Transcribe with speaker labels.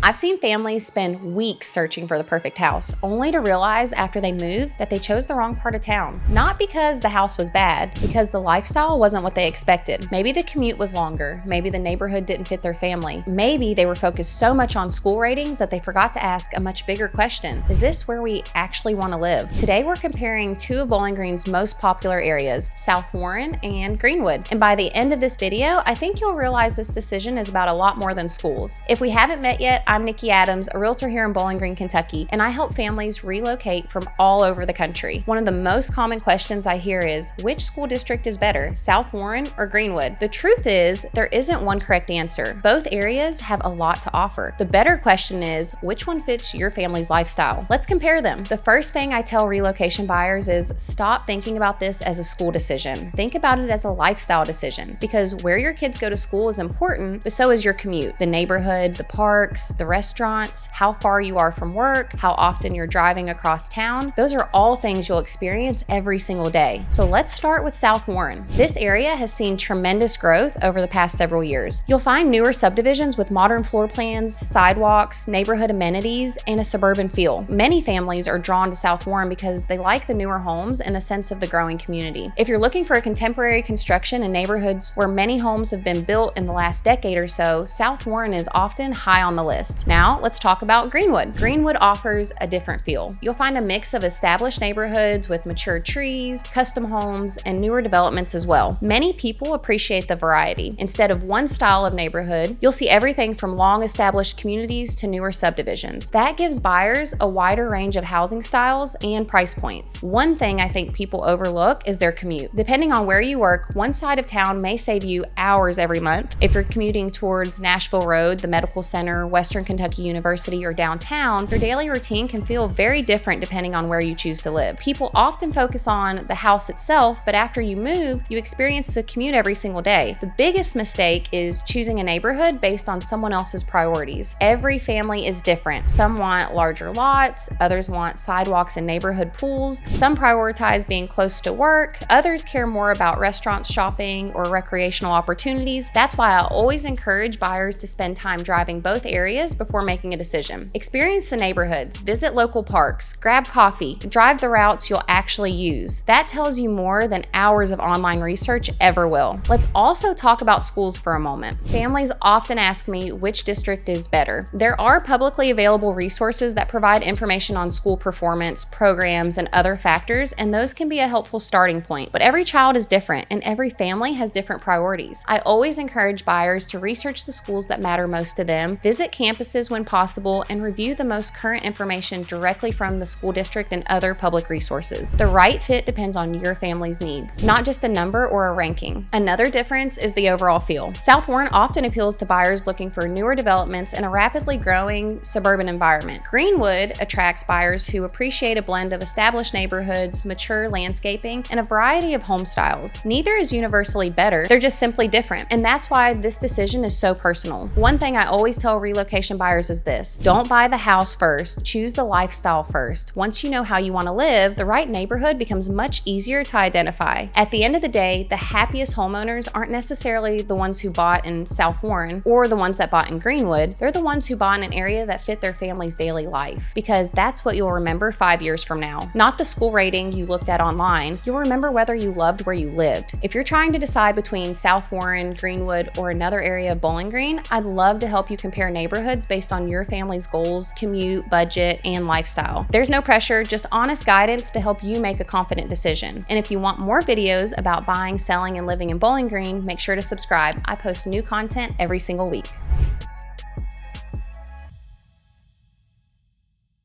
Speaker 1: I've seen families spend weeks searching for the perfect house, only to realize after they move that they chose the wrong part of town. Not because the house was bad, because the lifestyle wasn't what they expected. Maybe the commute was longer, maybe the neighborhood didn't fit their family, maybe they were focused so much on school ratings that they forgot to ask a much bigger question. Is this where we actually want to live? Today we're comparing two of Bowling Green's most popular areas, South Warren and Greenwood. And by the end of this video, I think you'll realize this decision is about a lot more than schools. If we haven't met yet, I'm Nikki Adams, a realtor here in Bowling Green, Kentucky, and I help families relocate from all over the country. One of the most common questions I hear is, which school district is better, South Warren or Greenwood? The truth is, there isn't one correct answer. Both areas have a lot to offer. The better question is, which one fits your family's lifestyle? Let's compare them. The first thing I tell relocation buyers is stop thinking about this as a school decision. Think about it as a lifestyle decision, because where your kids go to school is important, but so is your commute, the neighborhood, the parks, the restaurants, how far you are from work, how often you're driving across town. Those are all things you'll experience every single day. So let's start with South Warren. This area has seen tremendous growth over the past several years. You'll find newer subdivisions with modern floor plans, sidewalks, neighborhood amenities, and a suburban feel. Many families are drawn to South Warren because they like the newer homes and a sense of the growing community. If you're looking for a contemporary construction in neighborhoods where many homes have been built in the last decade or so, South Warren is often high on the list. Now, let's talk about Greenwood. Greenwood offers a different feel. You'll find a mix of established neighborhoods with mature trees, custom homes, and newer developments as well. Many people appreciate the variety. Instead of one style of neighborhood, you'll see everything from long-established communities to newer subdivisions. That gives buyers a wider range of housing styles and price points. One thing I think people overlook is their commute. Depending on where you work, one side of town may save you hours every month. If you're commuting towards Nashville Road, the medical center, Western Kentucky University, or downtown, your daily routine can feel very different depending on where you choose to live. People often focus on the house itself, but after you move, you experience the commute every single day. The biggest mistake is choosing a neighborhood based on someone else's priorities. Every family is different. Some want larger lots, others want sidewalks and neighborhood pools, some prioritize being close to work, others care more about restaurants, shopping, or recreational opportunities. That's why I always encourage buyers to spend time driving both areas before making a decision. Experience the neighborhoods, visit local parks, grab coffee, drive the routes you'll actually use. That tells you more than hours of online research ever will. Let's also talk about schools for a moment. Families often ask me which district is better. There are publicly available resources that provide information on school performance, programs, and other factors, and those can be a helpful starting point. But every child is different, and every family has different priorities. I always encourage buyers to research the schools that matter most to them, visit campuses when possible, and review the most current information directly from the school district and other public resources. The right fit depends on your family's needs, not just a number or a ranking. Another difference is the overall feel. South Warren often appeals to buyers looking for newer developments in a rapidly growing suburban environment. Greenwood attracts buyers who appreciate a blend of established neighborhoods, mature landscaping, and a variety of home styles. Neither is universally better, they're just simply different, and that's why this decision is so personal. One thing I always tell relocation buyers is this: don't buy the house first, choose the lifestyle first. Once you know how you want to live, the right neighborhood becomes much easier to identify. At the end of the day, the happiest homeowners aren't necessarily the ones who bought in South Warren or the ones that bought in Greenwood. They're the ones who bought in an area that fit their family's daily life, because that's what you'll remember 5 years from now. Not the school rating you looked at online. You'll remember whether you loved where you lived. If you're trying to decide between South Warren, Greenwood, or another area of Bowling Green, I'd love to help you compare neighborhoods based on your family's goals, commute, budget, and lifestyle. There's no pressure, just honest guidance to help you make a confident decision. And if you want more videos about buying, selling, and living in Bowling Green, make sure to subscribe. I post new content every single week.